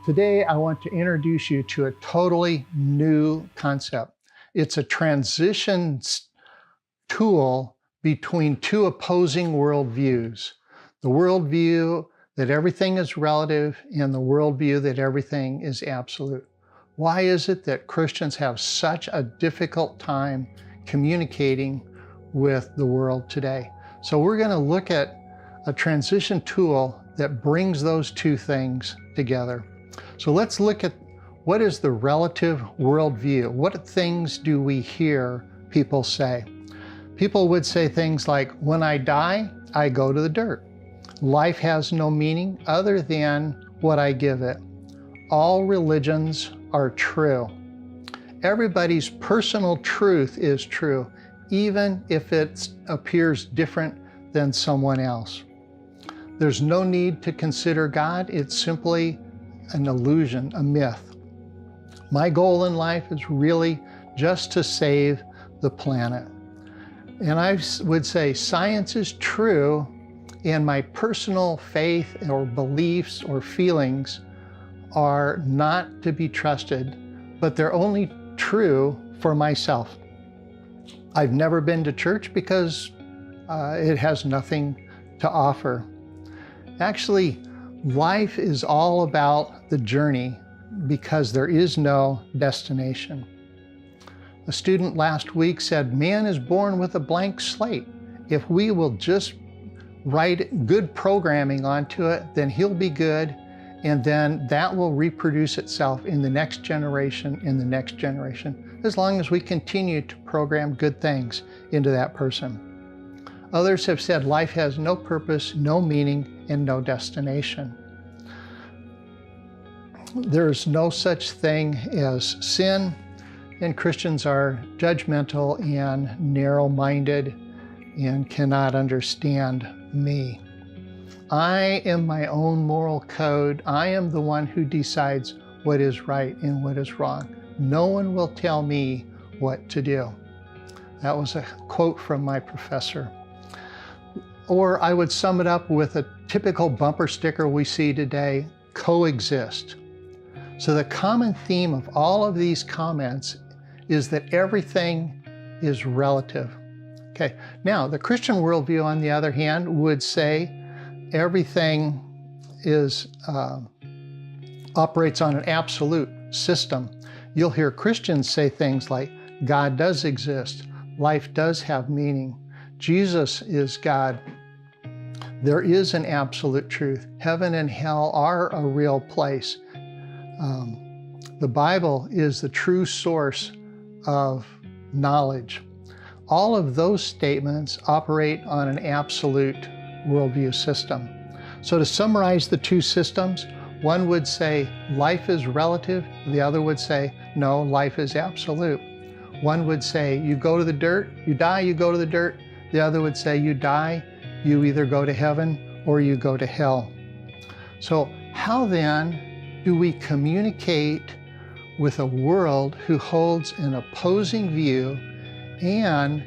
Today, I want to introduce you to a totally new concept. It's a transition tool between two opposing worldviews. The worldview that everything is relative and the worldview that everything is absolute. Why is it that Christians have such a difficult time communicating with the world today? So we're going to look at a transition tool that brings those two things together. So let's look at what is the relative worldview. What things do we hear people say? People would say things like, when I die, I go to the dirt. Life has no meaning other than what I give it. All religions are true. Everybody's personal truth is true, even if it appears different than someone else. There's no need to consider God. It's simply an illusion, a myth. My goal in life is really just to save the planet. And I would say science is true, and my personal faith or beliefs or feelings are not to be trusted, but they're only true for myself. I've never been to church because it has nothing to offer. Actually, life is all about the journey because there is no destination. A student last week said, man is born with a blank slate. If we will just write good programming onto it, then he'll be good, and then that will reproduce itself in the next generation, as long as we continue to program good things into that person. Others have said life has no purpose, no meaning, and no destination. There's no such thing as sin, and Christians are judgmental and narrow-minded and cannot understand me. I am my own moral code. I am the one who decides what is right and what is wrong. No one will tell me what to do. That was a quote from my professor. Or I would sum it up with a typical bumper sticker we see today, coexist. So the common theme of all of these comments is that everything is relative. Okay, now the Christian worldview, on the other hand, would say everything operates on an absolute system. You'll hear Christians say things like, God does exist, life does have meaning, Jesus is God. There is an absolute truth. Heaven and hell are a real place. The Bible is the true source of knowledge. All of those statements operate on an absolute worldview system. So to summarize the two systems, one would say life is relative, the other would say no, life is absolute. One would say you go to the dirt, you die, you go to the dirt. The other would say you die, you either go to heaven or you go to hell. So how then do we communicate with a world who holds an opposing view, and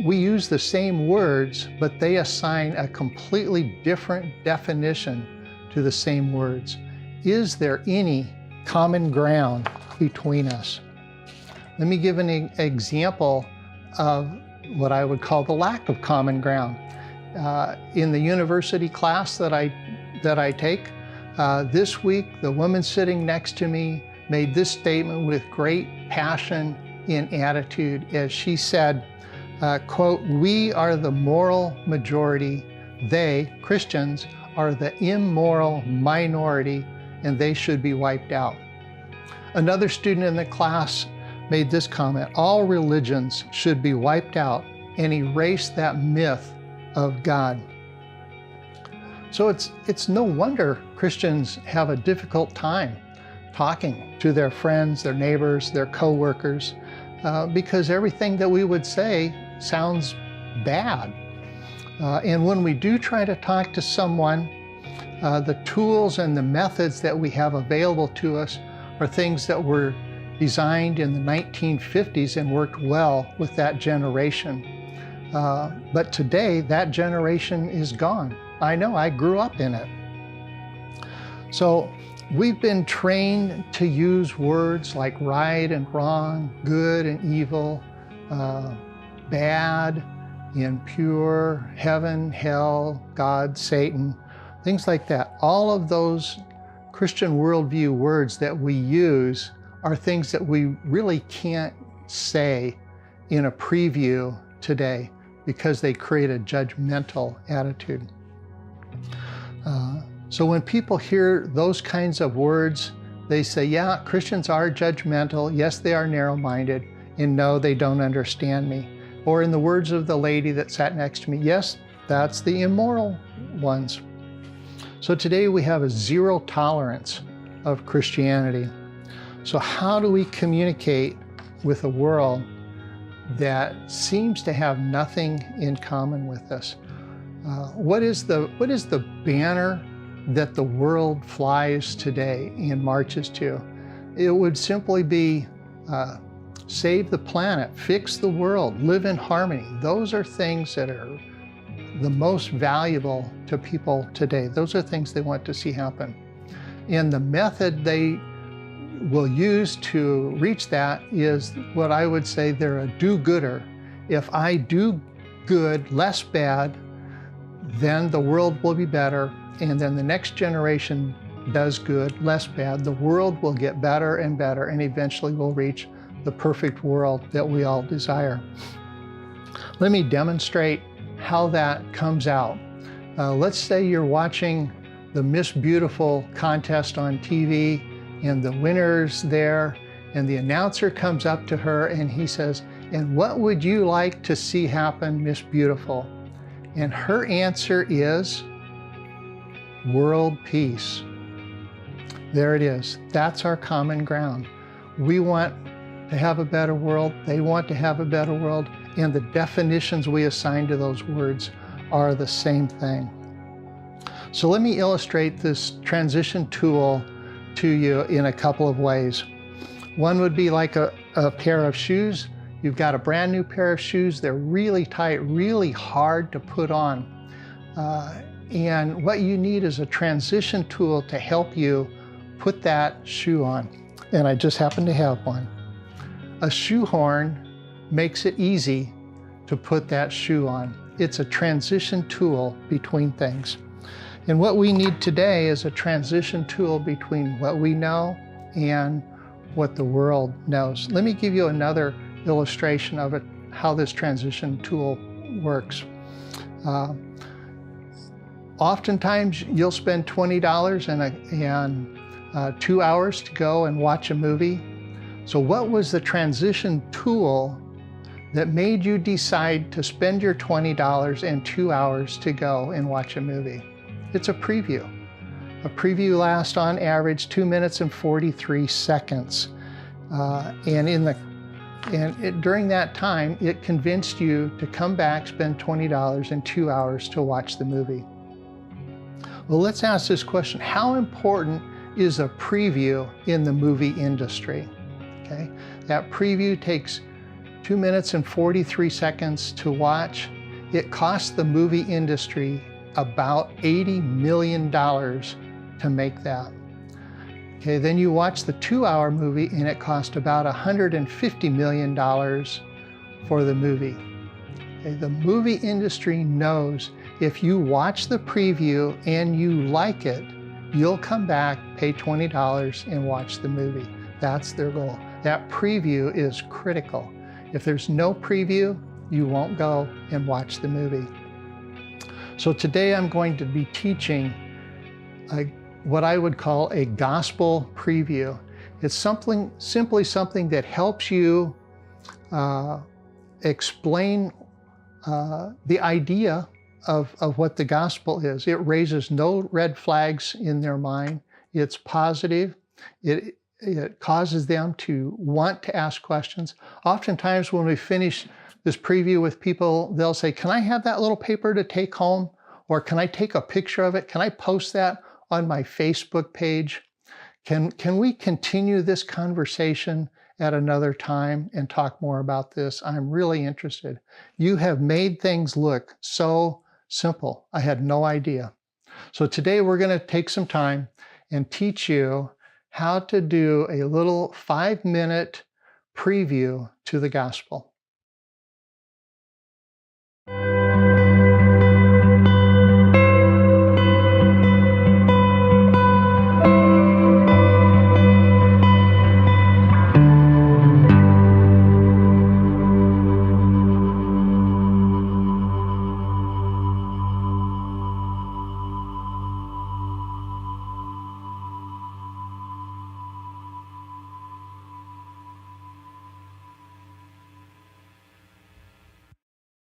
we use the same words, but they assign a completely different definition to the same words? Is there any common ground between us? Let me give an example of what I would call the lack of common ground. In the university class that I take, this week, the woman sitting next to me made this statement with great passion and attitude as she said, quote, we are the moral majority, they, Christians, are the immoral minority, and they should be wiped out. Another student in the class made this comment, all religions should be wiped out and erase that myth of God. So it's no wonder Christians have a difficult time talking to their friends, their neighbors, their co-workers, because everything that we would say sounds bad. And when we do try to talk to someone, the tools and the methods that we have available to us are things that were designed in the 1950s and worked well with that generation. But today, that generation is gone. I know, I grew up in it. So We've been trained to use words like right and wrong, good and evil, bad, impure, heaven, hell, God, Satan, things like that. All of those Christian worldview words that we use are things that we really can't say in a preview today because they create a judgmental attitude. So when people hear those kinds of words, they say, yeah, Christians are judgmental. Yes, they are narrow-minded. And no, they don't understand me. Or in the words of the lady that sat next to me, yes, that's the immoral ones. So today we have a zero tolerance of Christianity. So how do we communicate with a world that seems to have nothing in common with us? What is the banner that the world flies today and marches to? It would simply be save the planet, fix the world, live in harmony. Those are things that are the most valuable to people today. Those are things they want to see happen. And the method they will use to reach that is what I would say they're a do-gooder. If I do good, less bad, then the world will be better. And then the next generation does good, less bad. The world will get better and better, and eventually we'll reach the perfect world that we all desire. Let me demonstrate how that comes out. Let's say you're watching the Miss Beautiful contest on TV, and the winner's there, and the announcer comes up to her and he says, "And what would you like to see happen, Miss Beautiful?" And her answer is world peace. There it is. That's our common ground. We want to have a better world. They want to have a better world. And the definitions we assign to those words are the same thing. So let me illustrate this transition tool to you in a couple of ways. One would be like a pair of shoes. You've got a brand new pair of shoes. They're really tight, really hard to put on. And what you need is a transition tool to help you put that shoe on. And I just happen to have one. A shoehorn makes it easy to put that shoe on. It's a transition tool between things. And what we need today is a transition tool between what we know and what the world knows. Let me give you another illustration of it, how this transition tool works. Oftentimes you'll spend $20 and 2 hours to go and watch a movie. So what was the transition tool that made you decide to spend your $20 and 2 hours to go and watch a movie? It's a preview. A preview lasts on average 2 minutes and 43 seconds. During that time, it convinced you to come back, spend $20 and 2 hours to watch the movie. Well, let's ask this question. How important is a preview in the movie industry? Okay, that preview takes 2 minutes and 43 seconds to watch. It costs the movie industry about $80 million to make that. Okay, then you watch the 2-hour movie and it cost about $150 million for the movie. Okay, the movie industry knows if you watch the preview and you like it, you'll come back, pay $20 and watch the movie. That's their goal. That preview is critical. If there's no preview, you won't go and watch the movie. So today I'm going to be teaching what I would call a gospel preview. It's simply something that helps you explain the idea of what the gospel is. It raises no red flags in their mind. It's positive. It causes them to want to ask questions. Oftentimes when we finish this preview with people, they'll say, "Can I have that little paper to take home?" Or "Can I take a picture of it? Can I post that on my Facebook page? Can we continue this conversation at another time and talk more about this? I'm really interested. You have made things look so simple. I had no idea." So today we're going to take some time and teach you how to do a little 5-minute preview to the gospel.